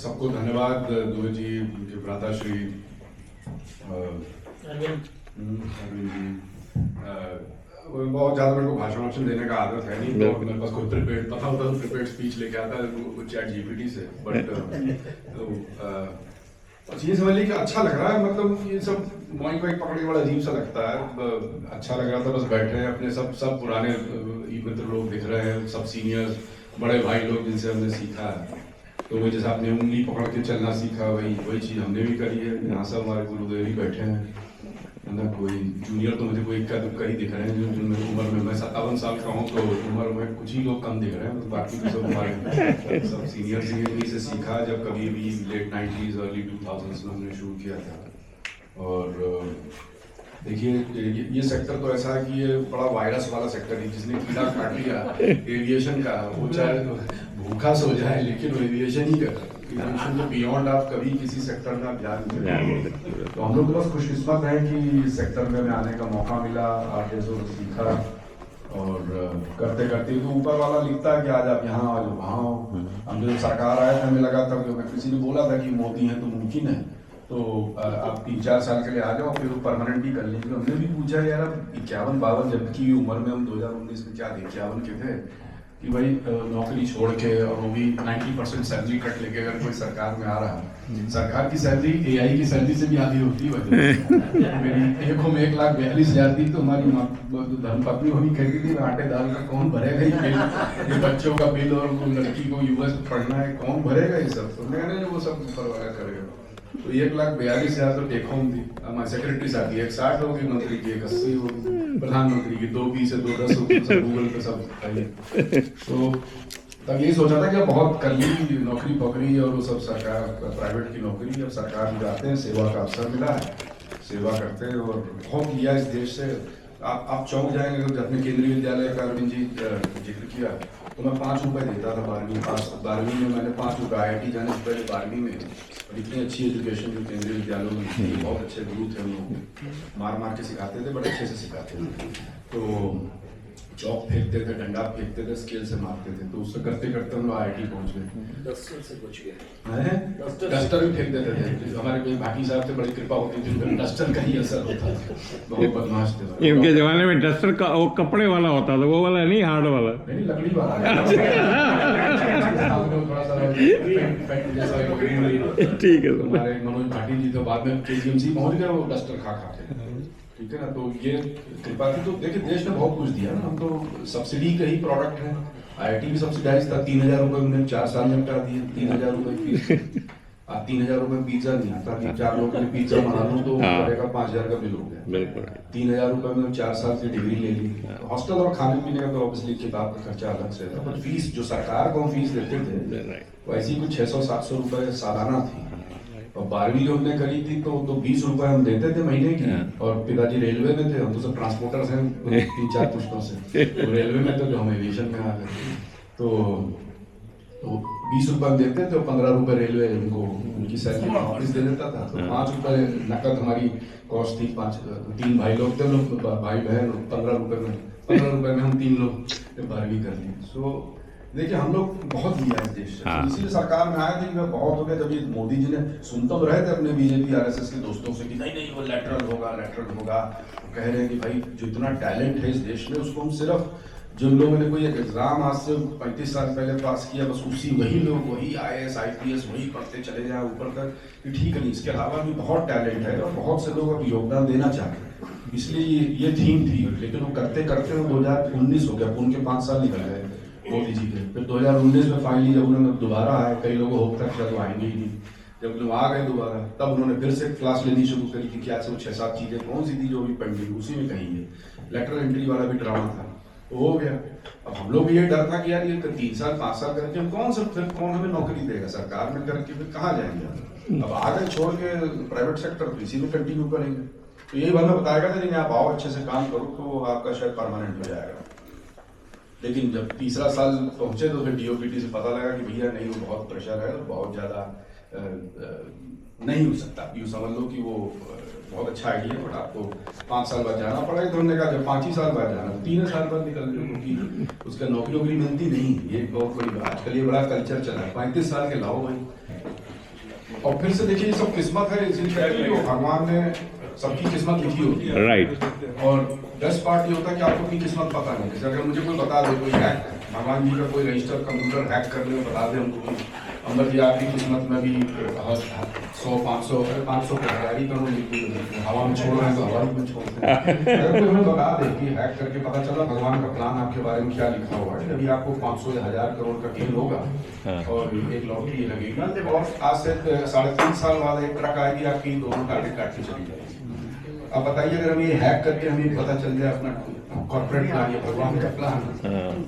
सबको धन्यवाद दुबे जी, उनके भ्राता श्री अरविंद जी। बहुत ज़्यादा मेरे को भाषण देने का आदत है नहीं, तो मेरे पास खुद प्रिपेयर पता होता तो प्रिपेयर्ड स्पीच लेके आता है चैट जीपीटी से, बट तो ये समझ ली कि अच्छा लग रहा है। मतलब ये सब माइक वाइक पकड़ने बड़ा अजीब सा लगता है, अच्छा लग रहा था। बस बैठे हैं अपने, सब पुराने मित्र लोग दिख रहे हैं, सब सीनियर्स बड़े भाई लोग जिनसे हमने सीखा है। तो वही जैसे आपने उंगली पकड़ के चलना सीखा, वही चीज़ हमने भी करी है। यहाँ सब हमारे गुरुदेव ही बैठे हैं, है ना। कोई जूनियर तो मुझे कोई इक्का दुक्का ही दिख रहे हैं, जो मेरी उम्र में, मैं 57 साल का हूँ, तो उम्र में कुछ ही लोग कम दिख रहे हैं, बाकी तो सब हमारे सब सीनियर्स ही से सीखा। जब कभी भी लेट 90s अर्ली 2000s में हमने शुरू किया था। और देखिए ये सेक्टर तो ऐसा है कि ये बड़ा वायरस वाला सेक्टर है। जिसने कीड़ा काट लिया एविएशन का, वो चाहे भूखा सो जाए, लेकिन वो एविएशन ही कर। एविएशन तो बियॉन्ड आप कभी किसी सेक्टर में आप ध्यान नहीं देते। तो हम लोग तो बस खुशकिस्मत हैं कि इस सेक्टर में हमें आने का मौका मिला, आगे जो सीखा, और करते करते तो ऊपर वाला लिखता है कि आज आप यहाँ आज वहाँ हो। हम जब सरकार आए थे, हमें लगा था कि किसी ने बोला था कि मोदी हैं तो मुमकिन है, तो आप 3-4 साल के लिए आ जाओ, फिर वो परमानेंट ही कर लीजिए। हमने भी पूछा यार, अब 51-52 जबकि उम्र में हम 2019 में क्या थे, 51 के थे, कि भाई नौकरी छोड़ के, और वो भी 90% सैलरी कट लेके अगर कोई सरकार में आ रहा है। सरकार की सैलरी एआई की सैलरी से भी आधी होती है। मेरी एक 1,42,000 थी, तो हमारी धर्मपत्नी वो भी कहती थी आटे दाल का कौन भरेगा ये बिल, ये बच्चों का बिल, और लड़की को यूएस पढ़ना है, कौन भरेगा ये सब। तो मैंने वो सब परवाह करेगा। तो 1,42,000 तो टेक होम थी। हमारी सेक्रेटरी साहब की 160 होगी, मंत्री की 180 होगी, प्रधानमंत्री की 220 से 210 होगी, सब गूगल पे सब आइए। तो तब यही सोचा था कि बहुत कर ली नौकरी पकड़ी, और वो सब सरकार प्राइवेट की नौकरी। अब सरकार में जाते हैं, सेवा का अवसर मिला है, सेवा करते हैं, और बहुत लिया इस देश से। आप चौंक जाएंगे। तो अपने केंद्रीय विद्यालय का अरविंद जी जिक्र किया, तो मैं 5 रुपए देता था 12वीं पास। 12वीं में मैंने 5 रुपये, IIT जाने से पहले 12वीं में। और इतनी अच्छी एजुकेशन जो केंद्रीय विद्यालयों में थी, बहुत अच्छे गुरु थे, हम लोग मार के सिखाते थे, बड़े अच्छे से सिखाते थे। तो चौक फेंकते थे, डंडा फेंकते थे, स्केल से मारते थे। तो उससे करते करते हम लोग IIT पहुंच गए। डस्टर से बच गए, डस्टर भी फेंक देते थे। हमारे कोई भाटी साहब से बड़ी कृपा होती थी, डस्टर का ही असर होता था। बहुत बदमाश थे इनके जमाने में। डस्टर का वो कपड़े वाला होता था, वो वाला नहीं, हार्ड वाला, नहीं लकड़ी वाला। ठीक है। हमारे मनोज भाटी जी तो बाद में KGMC पहुंच गए, वो डस्टर खा के। ठीक है ना। तो ये कृपा थी। तो देखिए देश ने बहुत कुछ दिया ना, हम तो सब्सिडी का ही प्रोडक्ट है। IIT भी सब्सिडाइज था, 3,000 रुपये हमने 4 साल में हटा दिए। 3,000 रुपये फीस। आप 3,000 रुपये पिज्जा नहीं आता, 4 लोगों के लिए पिज्जा बना लूँ तो पड़ेगा 5,000 का बिल हो गया। 3,000 रुपये में 4 साल की डिग्री ले ली। हॉस्टल और खाने पीने का तो ऑब्वियसली किताब का खर्चा अलग से था, पर फीस जो सरकार को फीस देते थे वो ऐसी कुछ 600-700 रुपये सालाना थी। और 12वीं जो हमने करी थी तो 20 रुपए हम देते थे महीने की। और पिताजी रेलवे में थे, हम तो सब ट्रांसपोर्टर्स हैं 3-4 पुश्तों से। तो रेलवे में तो जो हम एविएशन में आ गए, तो 20 रुपए देते थे, 15 रुपए रेलवे उनको उनकी सैलरी वापस दे देता था। तो 5 रुपए नकद हमारी कॉस्ट थी। 3 भाई लोग थे, लोग भाई बहन। 15 रुपए में हम 3 लोग 12वीं कर ली। सो देखिए हम लोग बहुत लिया इस देश से। इसीलिए सरकार में आए थे कि बहुत हो गया। जब ये मोदी जी ने सुनता तो रहे थे अपने BJP RSS के दोस्तों से कि नहीं वो लेटरल होगा। कह रहे हैं कि भाई जो इतना टैलेंट है इस देश में, उसको हम सिर्फ जिन लोगों ने कोई एक एग्जाम आज से 35 साल पहले पास किया, बस वही लोग वही IAS IPS वही पढ़ते चले जाए ऊपर तक, कि ठीक है नहीं। इसके अलावा भी बहुत टैलेंट है, और बहुत से लोग अब योगदान देना चाहते हैं। इसलिए ये थीम थी। लेकिन वो करते करते 2019 हो गया, उनके 5 साल निकल गए मोदी जी के। फिर 2019 में फाइनली जब उन्होंने दोबारा आए, कई लोगों को होप तक शायद आएंगे ही नहीं, जब लोग आ गए दोबारा, तब उन्होंने फिर से क्लास लेनी शुरू करी कि क्या से 6-7 चीजें कौन सी थी जो भी पेंडिंग, उसी में कहीं है। लेटर एंट्री वाला भी ड्रामा था, तो हो गया। अब हम लोग भी ये डर था कि यार ये 3 साल 5 साल करके हम कौन हमें नौकरी देगा, सरकार में करके फिर कहाँ जाएंगे। अब आ गए छोड़ के प्राइवेट सेक्टर, तो इसी में कंटिन्यू करेंगे। तो यही बात मैं बताया था नहीं, आप आओ अच्छे से काम करो तो आपका शायद परमानेंट हो जाएगा। लेकिन जब तीसरा साल पहुंचे तो फिर DOPT से पता लगा कि भैया नहीं, वो बहुत प्रेशर है, बहुत ज़्यादा नहीं हो सकता। यूँ समझ लो कि वो बहुत अच्छा आइडिया है, बट आपको 5 साल बाद जाना पड़ेगा। तो हमने कहा जब 5 ही साल बाद जाना, 3 साल बाद निकल रहे, क्योंकि उसका नौकरी मिलती नहीं। ये बहुत बड़ी बात, आजकल ये बड़ा कल्चर चला है, 35 साल के लाओ भाई। और फिर से देखिए ये सब किस्मत है, इसीलिए कहते हैं कि भगवान ने सबकी किस्मत लिखी होती है। राइट। और बेस्ट पार्ट ये होता है कि आपको अपनी किस्मत पता नहीं। जैसे अगर मुझे कोई बता दे, कोई हैक, भगवान जी का कोई रजिस्टर कंप्यूटर हैक करने में बता दे हमको, अंबर जी आपकी किस्मत में भी 100 500 तैयारी करो, हवा में छोड़ रहे हैं तो हवा में छोड़ते हैं। अगर कोई हमें बता दे कि हैक करके पता चला भगवान का प्लान आपके बारे में क्या लिखा हुआ है, अभी आपको 500 या 1000 करोड़ का गेन होगा और एक लॉटरी लगेगी, और आज से 3.5 साल बाद एक ट्रक आएगी आपकी, दोनों टारगेट काट के चली जाएगी। अब बताइए अगर हमें हैक करके हमें पता चल जाए अपना कॉर्पोरेट प्लान या भगवान का प्लान,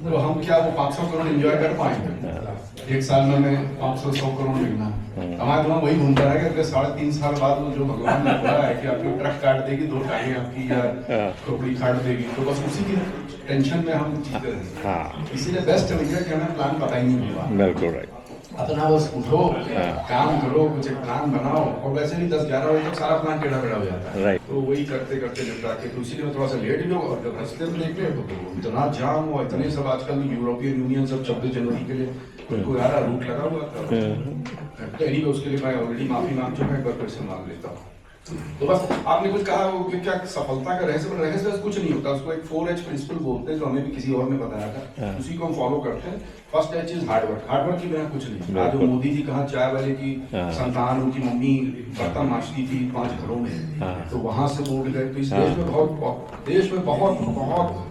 तो हम क्या वो 500 करोड़ एंजॉय कर पाएंगे? एक साल में हमें 500-100 करोड़ मिलना, हमारे दिमाग वही घूमता है कि 3.5 साल बाद वो जो भगवान ने बोला है कि आपको ट्रक काट देगी, 2 टांगें आपकी या खोपड़ी काट देगी, तो बस उसी की टेंशन में हम जीते रहेंगे। इसीलिए बेस्ट है कि हमें प्लान पता ही नहीं हुआ। बिल्कुल राइट। अपना बस उठो, काम करो, कुछ एक प्लान बनाओ, और वैसे भी 10-11 बजे तक सारा प्लान टेढ़ा मेढ़ा हो जाता है। राइट। तो वही करते करते निपटा के, तो इसीलिए मैं थोड़ा सा लेट भी हो, और जब रास्ते में निकले तो इतना जाम हुआ, इतने सब आजकल यूरोपियन यूनियन सब 26 जनवरी के लिए उनको यार रूट लगा हुआ था। तो एनीवे उसके लिए मैं ऑलरेडी माफी मांग चुका, एक बार फिर से मांग लेता हूँ। तो बस आपने कुछ कहा वो कि क्या सफलता का रहस्य, रहस्य कुछ नहीं होता, उसको एक 4H प्रिंसिपल बोलते हैं, जो हमें भी किसी और ने बताया था, उसी को हम फॉलो करते हैं। First H is hard work, hard work के बिना कुछ नहीं। आज जो मोदी जी कहा चाय वाले की संतान, उनकी मम्मी बर्तन मांजती थी 5 घरों में, तो वहां से वो उठ गए। तो इस देश में बहुत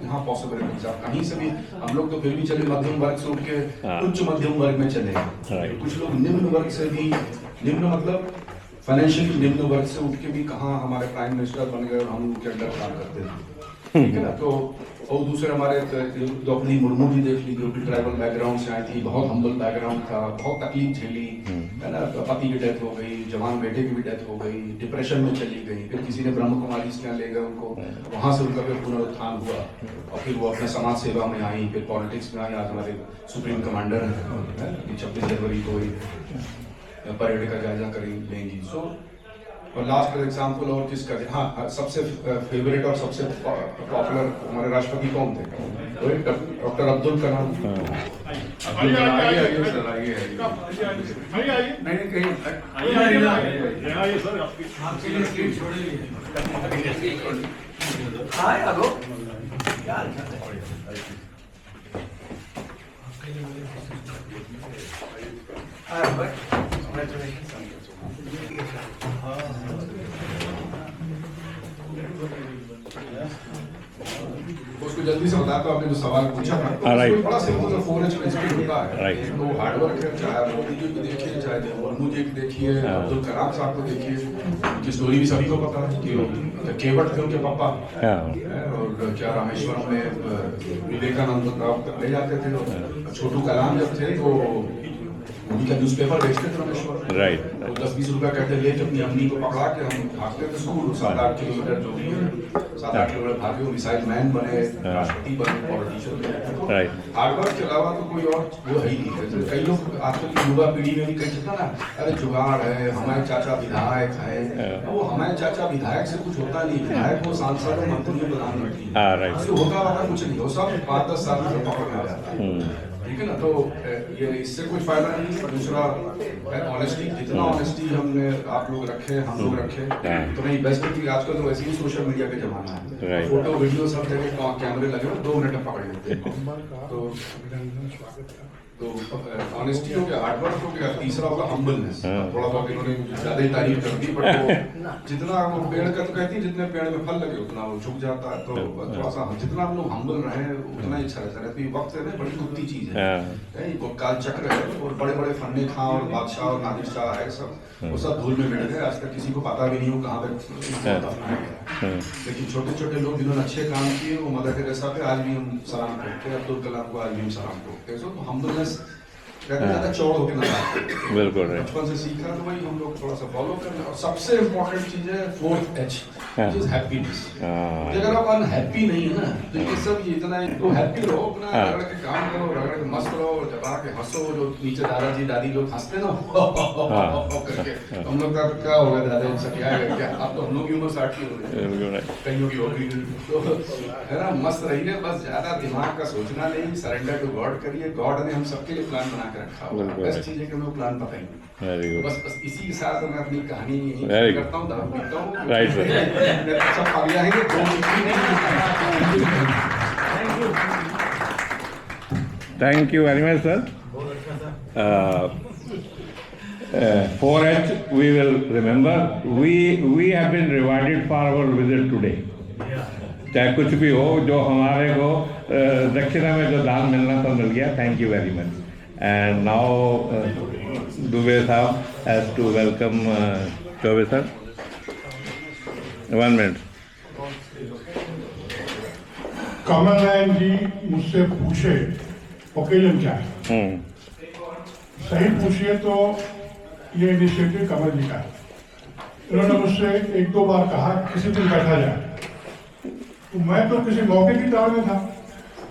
यहाँ पॉसिबिलिटीज, आप कहीं से भी, हम लोग तो फिर भी चले मध्यम वर्ग से उठ के उच्च मध्यम वर्ग में चले, कुछ लोग निम्न वर्ग से भी, निम्न मतलब फाइनेंशियली निम्न वर्ग से उठ के भी कहाँ हमारे प्राइम मिनिस्टर बन गए और हम उनके अंडर काम करते थे, ठीक है ना। तो और दूसरे हमारे द्रौपदी मुर्मू जी देख लीजिए, जो ट्राइबल बैकग्राउंड से आई थी, बहुत हम्बल बैकग्राउंड था, बहुत तकलीफ झेली, है ना। पति की डेथ हो गई, जवान बेटे की भी डेथ हो गई, डिप्रेशन में चली गई, फिर किसी ने ब्रह्म कुमारी से ले गए उनको, वहाँ से उनका फिर पुनरुत्थान हुआ, और फिर वो अपने समाज सेवा में आई, फिर पॉलिटिक्स में आई। आज हमारे सुप्रीम कमांडर हैं, 26 जनवरी को परेड का जायजा लेंगी। सो और लास्ट एग्जाम्पल और किसका, हाँ सबसे फेवरेट और सबसे पॉपुलर हमारे राष्ट्रपति कौन थे? डॉक्टर अब्दुल कलाम। उसको जल्दी से बता, तो आपने जो सवाल पूछा था, तो बड़ा सिंपल 4H प्रिंसिपल होता है। तो हार्डवर्क है, चाहे मोदी जी को देखिए, चाहे मुर्मू जी को देखिए, अब्दुल कलाम साहब को देखिए, उनकी स्टोरी भी सभी को पता है कि केवट थे उनके पापा, और क्या रामेश्वरम में विवेकानंद राव तक ले जाते थे। छोटू कलाम जब थे तो उन्हीं का न्यूज़पेपर बेचते थे रामेश्वर, राइट। तो 10-20 रुपया कहते लेके अपनी अम्मी को पकड़ा के हम भागते थे स्कूल, 7-8 किलोमीटर, जो भी है 7-8 किलोमीटर भागे, वो मिसाइल मैन बने, राष्ट्रपति बने, पॉलिटिशियन बने। हार्डवर्क के अलावा तो कोई और वो है ही नहीं। जैसे कई लोग आजकल की युवा पीढ़ी में भी कहीं कहता ना, अरे जुगाड़ है, हमारे चाचा विधायक है। वो हमारे चाचा विधायक से कुछ होता नहीं, विधायक वो सांसद, मंत्री, प्रधानमंत्री, होता कुछ नहीं, वो सब 5-10 साल में पकड़ में जाता है, ठीक है ना। तो ये इससे कोई फायदा नहीं है। दूसरा ऑनेस्टी, जितना ऑनेस्टी हमने आप लोग रखे, हम लोग रखे, तो नहीं बेस्ट है। आजकल तो वैसे ही सोशल मीडिया का जमाना है, फोटो वीडियो सब जगह कैमरे लगे, 2 मिनट में पकड़ लेते हैं। तो ऑनेस्टी हो गया, हार्डवर्क हो गया, तीसरा होगा हम्बलनेस। थोड़ा बहुत इन्होंने ज्यादा ही तारीफ कर दी, बट वो जितना वो पेड़ का तो कहती है, जितने पेड़ में फल लगे उतना वो झुक जाता है। तो थोड़ा सा जितना हम लोग हम्बल रहे उतना ही अच्छा रहता है। तो ये वक्त है ना, बड़ी कुत्ती चीज है, काल चक्र है, और बड़े बड़े फन्ने खां और बादशाह और नादिर शाह है, सब वो सब धूल में मिट गए। आज तक किसी को पता भी नहीं हो कहाँ पे, लेकिन छोटे छोटे लोग जिन्होंने अच्छे काम किए, वो मदर टेरेसा पे आज भी हम सलाम करते हैं, अब्दुल कलाम को आज भी हम सलाम करते हैं। तो हम्बलनेस ज्यादा चौड़ होके ना, बिल्कुल बचपन से सीखा, तो वही हम लोग थोड़ा सा फॉलो कर रहे हैं। और सबसे इम्पोर्टेंट चीज है 4H, which is happiness। अगर आप अनहैप्पी नहीं है ना, तो ये सब ये इतना तो हैप्पी रहो, अपना रगड़ के काम करो, रगड़ के मस्त रहो, जबा के हंसो। जो नीचे दादाजी दादी लोग हंसते ना करके, हम लोग का क्या होगा दादा सब क्या है क्या, अब तो हम लोग की उम्र 60 की हो रही है, कईयों की होगी, तो है ना। मस्त रहिए, बस ज्यादा दिमाग का सोचना नहीं, सरेंडर टू गॉड करिए। गॉड ने हम सबके लिए प्लान बनाया के रखा हुआ है। बिल्कुल। बेस्ट चीज़ है कि उनको प्लान पता ही नहीं। वेरी तो गुड। बस इसी के साथ मैं अपनी कहानी यहीं Very करता हूँ, दारू पीता हूँ। Right, sir. सब खा लिया है ये दो Thank you very much, sir. 4H we will remember. We have been rewarded for our visit today. चाहे कुछ भी हो, जो हमारे को दक्षिणा में जो दान मिलना था मिल गया. Thank you very much. And now Dubey साहब has to welcome Choubey sir. 1 minute. Kamal Nayan जी मुझसे पूछे ओकेजन क्या है, सही पूछिए तो ये इनिशिएटिव कमल जी का है। उन्होंने मुझसे 1-2 बार कहा किसी दिन बैठा जाए, तो मैं तो किसी मौके की तलाश में था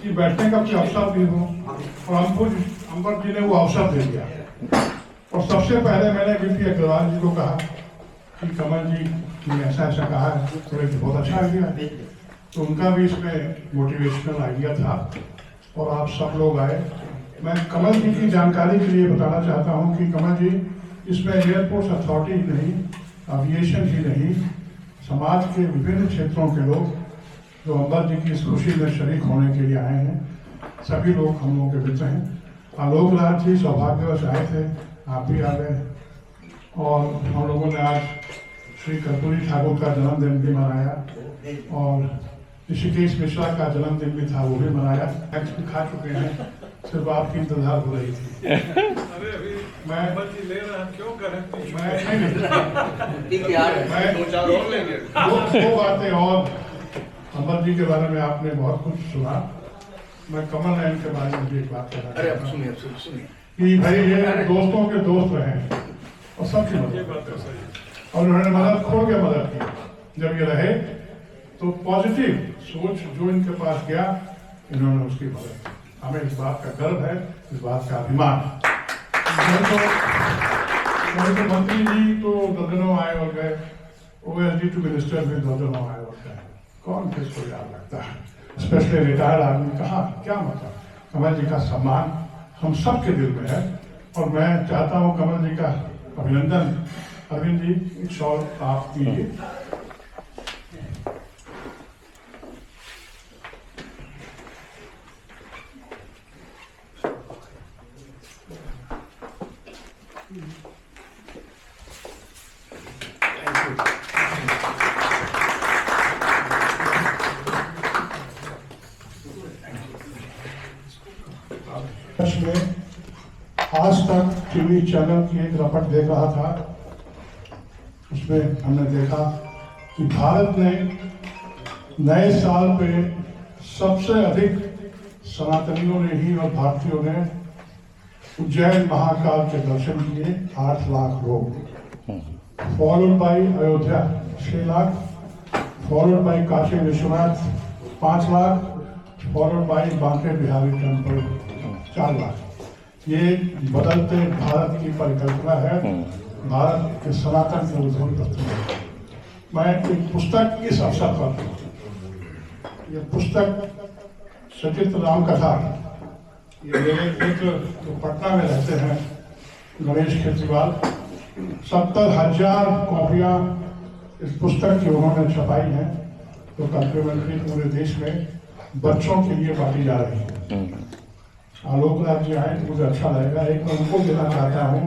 कि बैठने का कोई अवसर भी हो, और हमको अंबर जी ने वो अवसर दे दिया। और सबसे पहले मैंने वीपी अग्रवाल जी को कहा कि कमल जी ने ऐसा ऐसा कहा है, तो एक बहुत अच्छा आइडिया है। तो उनका भी इसमें मोटिवेशनल आइडिया था और आप सब लोग आए। मैं कमल जी की जानकारी के लिए बताना चाहता हूं कि कमल जी इसमें एयरपोर्ट अथॉरिटी ही नहीं, एविएशन ही नहीं, समाज के विभिन्न क्षेत्रों के लोग जो अंबर जी की इस खुशी में शरीक होने के लिए आए हैं, सभी लोग हम लोगों के मित्र हैं। आलोक राज जी सौभाग्यवश आए थे, आप भी आ गए। और हम लोगों ने आज श्री कर्पूरी ठाकुर का जन्मदिन भी मनाया और ऋषिकेश मिश्रा का जन्मदिन भी था, वो भी मनाया। एक्स भी खा चुके हैं, सिर्फ आपकी इंतजार हो रही थी। मैं ले रहा क्यों करें, दो बातें और अमर जी के बारे में आपने बहुत कुछ सुना। मैं कमल नयन के बारे में भी एक बात कहना चाहता हूं कि भाई ये दोस्तों के दोस्त रहे और सबकी मदद, और उन्होंने मदद खोल के मदद की। जब ये रहे तो पॉजिटिव सोच जो इनके पास गया, इन्होंने उसकी मदद की। हमें इस बात का गर्व है, इस बात का अभिमान। तो मंत्री जी तो दर्जनों आए और गए, OSD टू मिनिस्टर भी दर्जनों आए और गए। कौन किसको याद रखता है, स्पेशली रिटायर्ड आदमी। कहा क्या मतलब, कमल जी का सम्मान हम सब के दिल में है। और मैं चाहता हूँ कमल जी का अभिनंदन। अरविंद जी एक शॉल आप कीजिए। में आज तक टीवी चैनल की एक रिपोर्ट देख रहा था, उसमें हमने देखा कि भारत ने नए साल पे सबसे अधिक सनातनियों ने ही और भारतीयों ने उज्जैन महाकाल के दर्शन किए, 8 लाख लोग, followed by Ayodhya 6 lakh, followed by Kashi Vishwanath 5 lakh, followed by Banke Bihari temple 4 lakh. ये बदलते भारत की परिकल्पना है, भारत के सनातन के उद्भव तत्व। मैं एक पुस्तक इस अवसर पर, ये पुस्तक सचित्र राम कथा, ये मेरे मित्र जो पटना में रहते हैं गणेश खेतीवाल, 70,000 कॉपियां इस पुस्तक की उन्होंने छपाई हैं, तो कम्प्लीमेंट्री पूरे देश में बच्चों के लिए बांटी जा रही है। आलोक राज जी आए, मुझे अच्छा लगेगा, एक मैं उनको देना चाहता हूँ।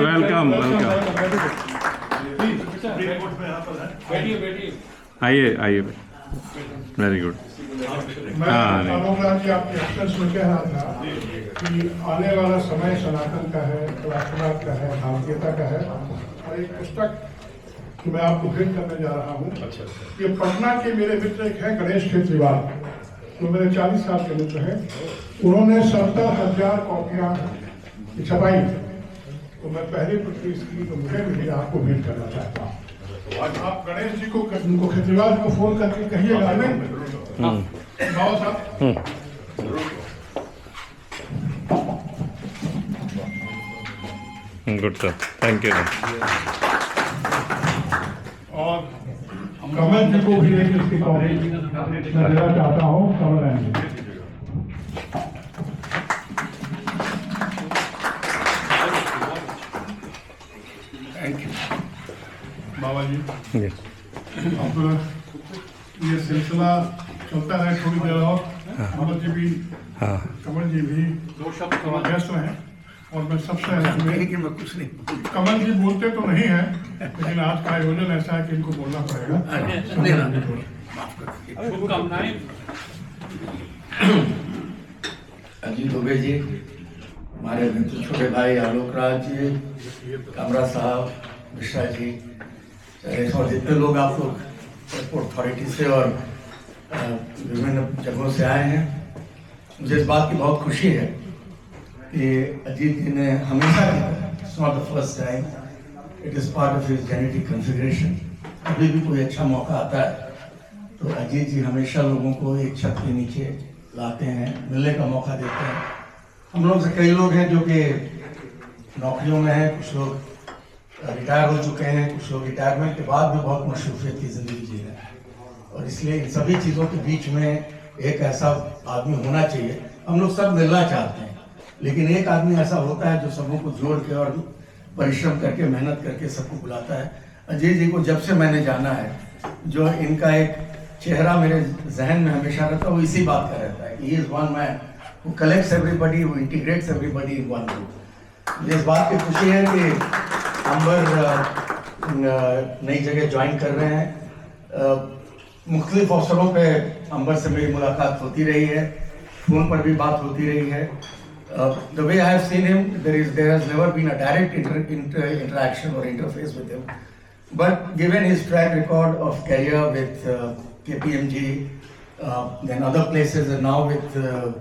वेलकम वेलकम, आइए आइए, वेरी गुड। मैं आलोक राज जी आपके एक्सप्रेस में कह रहा था कि आने वाला समय सनातन का है, राष्ट्रवाद का है, भारतीयता का है। और एक पुस्तक कि मैं आपको भेंट करने जा रहा हूँ। ये पटना के मेरे मित्र एक है गणेश खेतीवाल, तो मेरे 40 साल के मित्र हैं। उन्होंने 70,000 कॉपियां छपाई, तो मैं पहली प्रति इसकी तो मुझे भी आपको भेंट करना चाहता हूँ। आप गणेश जी को, उनको खेतीवाल को फोन करके कहिएगा नहीं बाबा साहब। Good sir, thank you. और कमल जी को भी एक इसकी कॉपी मैं देना चाहता हूँ, कमल जी। बाबा जी, Yes. अब ये सिलसिला चलता है थोड़ी देर और। कमल जी भी हाँ थोड़ा व्यस्त हैं और मैं सबसे मैं कुछ नहीं कमल जी बोलते तो नहीं हैं, लेकिन आज का आयोजन ऐसा है कि इनको बोलना पड़ेगा। शुभकामनाएं। अजीत दुबे जी, हमारे मित्र छोटे भाई आलोक राज जी, कामरा साहब, मिश्रा जी, और जितने लोग आप लोग एयरपोर्ट अथॉरिटी से और विभिन्न जगहों से आए हैं, मुझे इस बात की बहुत खुशी है कि अजीत जी ने हमेशा it's not the first time, it is part of his genetic configuration. अभी भी कोई अच्छा मौका आता है तो अजीत जी हमेशा लोगों को एक छत के नीचे लाते हैं, मिलने का मौका देते हैं। हम लोग से कई लोग हैं जो कि नौकरियों में हैं, कुछ लोग रिटायर हो चुके हैं, कुछ लोग रिटायरमेंट के बाद भी बहुत मशरूफियत की ज़िंदगी जी रहे हैं, और इसलिए इन सभी चीज़ों के बीच में एक ऐसा आदमी होना चाहिए। हम लोग सब मिलना चाहते हैं, लेकिन एक आदमी ऐसा होता है जो सबों को जोड़ के और परिश्रम करके मेहनत करके सबको बुलाता है। अजय जी को जब से मैंने जाना है, जो इनका एक चेहरा मेरे जहन में हमेशा रहता है, वो इसी बात का रहता है कि he is one man who collects everybody, who integrates everybody in one group. मुझे इस बात की खुशी है कि अंबर नई जगह ज्वाइन कर रहे हैं। मुख्तलिफ अवसरों पे अंबर से मेरी मुलाकात होती रही है, फ़ोन पर भी बात होती रही है। The way I have seen him, there has never been a direct interaction or interface with him. But given his track record of career with KPMG, then other places, and now with the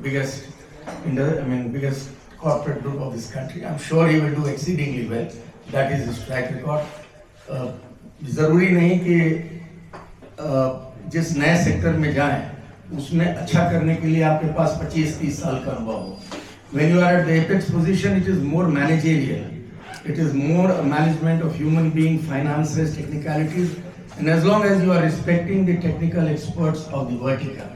biggest corporate group of this country, I'm sure he will do exceedingly well. That is his track record. ज़रूरी नहीं कि जिस नए sector में जाएं उसमें अच्छा करने के लिए आपके पास 25-30 साल का अनुभव हो। When you are at the apex position, it is more managerial. It is more a management of human being, finances, technicalities, and as long as you are respecting the technical experts of the vertical,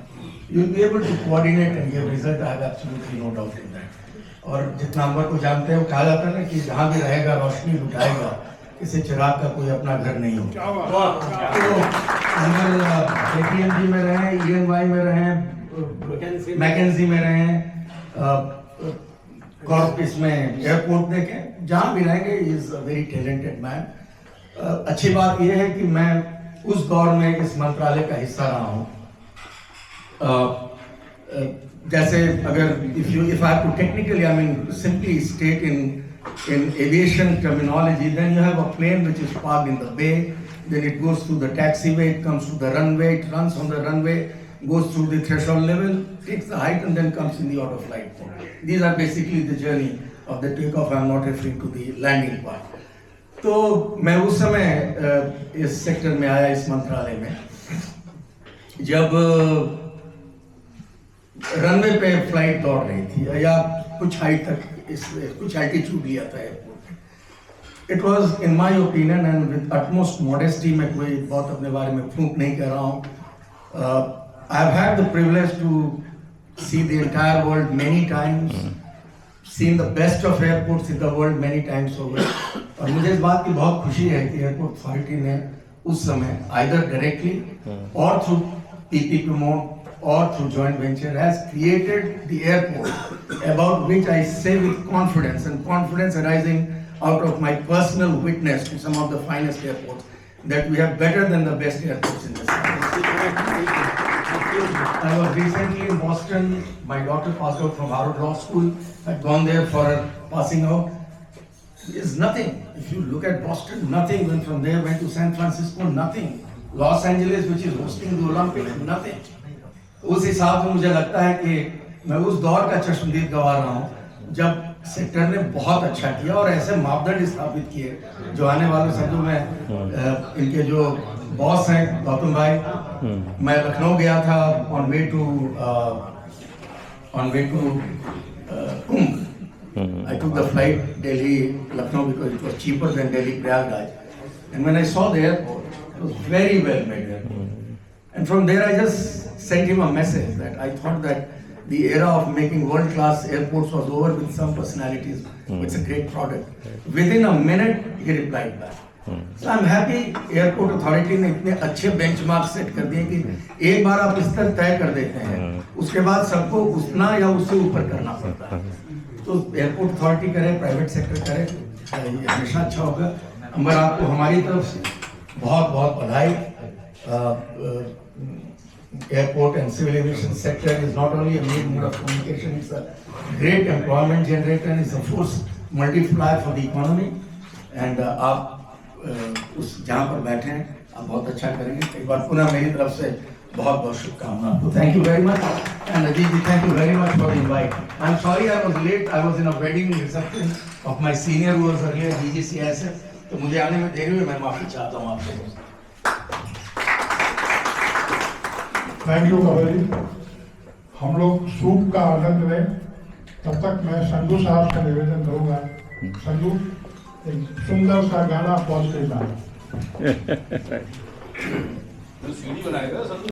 you will be able to coordinate and give result. I have absolutely no doubt in that. और जितना अंबर को जानते हैं, वो कहा जाता है ना कि जहाँ भी रहेगा रोशनी लुटाएगा, किसी चिराग का कोई अपना घर नहीं होगा। तो अंबर KPMG में रहे, EY में रहे, मैकेंजी में रहे, कॉर्पिस में एयरपोर्ट देखें, जहाँ भी रहेंगे, is a very talented man. अच्छी बात यह है कि मैं उस दौर में इस मंत्रालय का हिस्सा रहा हूँ। जैसे अगर if I have to technically, I mean simply state in aviation terminology, then you have a plane which is parked in the bay, then it goes through the taxiway, it comes to the runway, it runs on the runway, goes through the threshold level, takes the height, and then comes in the auto flight mode. These are basically the journey of the takeoff. I am not referring to the landing part. तो मैं उस समय इस sector में आया, इस मंत्रालय में, जब रनवे पे फ्लाइट दौड़ रही थी या कुछ हाइट तक कुछ एल्टीट्यूड लिया था airport. It was in my opinion and with utmost modesty, मैं कोई बहुत अपने बारे में फूंक नहीं कर रहा हूँ, I have had the privilege to see the entire world many times, seen the best of airports in the world many times over. और मुझे इस बात की बहुत खुशी है कि एयरपोर्ट अथॉरिटी ने उस समय आइदर डायरेक्टली और through PPP mode or through joint venture has created the airport about which I say with confidence, and confidence arising out of my personal witness to some of the finest airports, that we have better than the best airports in this country. I was recently in Boston. My daughter passed out from Harvard Law School. I'd gone there for her passing out. There's nothing. If you look at Boston, nothing. Went from there, went to San Francisco, nothing. Los Angeles, which is hosting the Olympics, nothing. उस हिसाब से मुझे लगता है कि मैं उस दौर का चश्मदीद गंवा रहा हूँ जब सेक्टर ने बहुत अच्छा किया और ऐसे मापदंड स्थापित किए जो आने वाले शब्दों में इनके जो बॉस हैं गौतम भाई, मैं लखनऊ गया था on way to Kumbh. I took the flight Delhi Lucknow because it was cheaper than Delhi Prayagraj, and when I saw the airport, it was very well made airport. And from there I just sent him a message that I thought that the era of making world-class airports was over with some personalities. It's a great product. Within a minute, he replied back. So I'm happy airport authority ने इतने अच्छे benchmark set कर दिए कि एक बार आप स्तर तय कर देते हैं, उसके बाद सबको उतना या उससे ऊपर करना पड़ता है। तो एयरपोर्ट अथॉरिटी करे, प्राइवेट सेक्टर करे, ये हमेशा अच्छा होगा। अंबर, आपको हमारी तरफ से बहुत बहुत बधाई। Airport and civil aviation sector is not only a main mode of communication, it's a great employment generator and it's a force multiplier for the economy. And आप उस जहाँ पर बैठे हैं आप बहुत अच्छा करेंगे। एक बार पुनः मेरी तरफ से बहुत बहुत शुभकामनाएं आपको। Thank you very much and Ajit ji, thank you very much for the invite. I am sorry I was late, I was in a wedding reception of my senior who was earlier DGCISF, तो मुझे आने में देरी हुई, मैं माफी चाहता हूँ आपसे। थैंक यू कमल जी। हम लोग सूप का आनंद लें, तब तक मैं संजू साहब से निवेदन करूंगा, संजू एक सुंदर सा गाना पॉजिटिव गाना। सीडी बनाएगा सब।